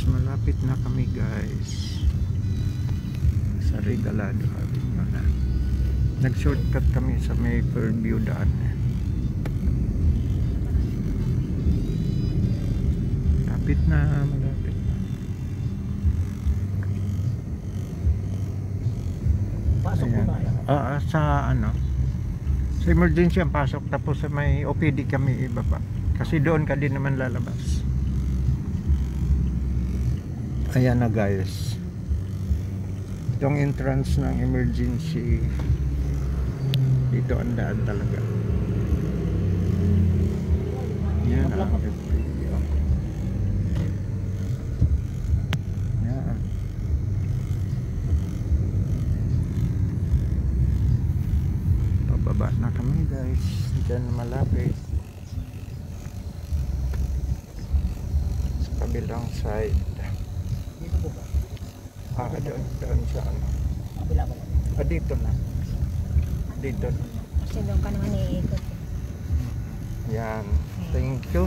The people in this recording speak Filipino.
malapit na kami guys sa Regalado Avenue na. Nag shortcut kami sa may Fairview daan. Malapit na. Pasok po tayo. Sa ano, sa emergency ang pasok, tapos sa may OPD kami ibaba kasi doon ka din naman lalabas. Ayan na guys, itong entrance ng emergency dito ang daan talaga. Yan ang FPO. Yan. Pababa na kami guys, dyan malapit sa kabilang side. Dito po ba? Doon sa ano. Kabila ba? Dito na. Dito na. Kasi doon ka naman iikot. Yan. Thank you.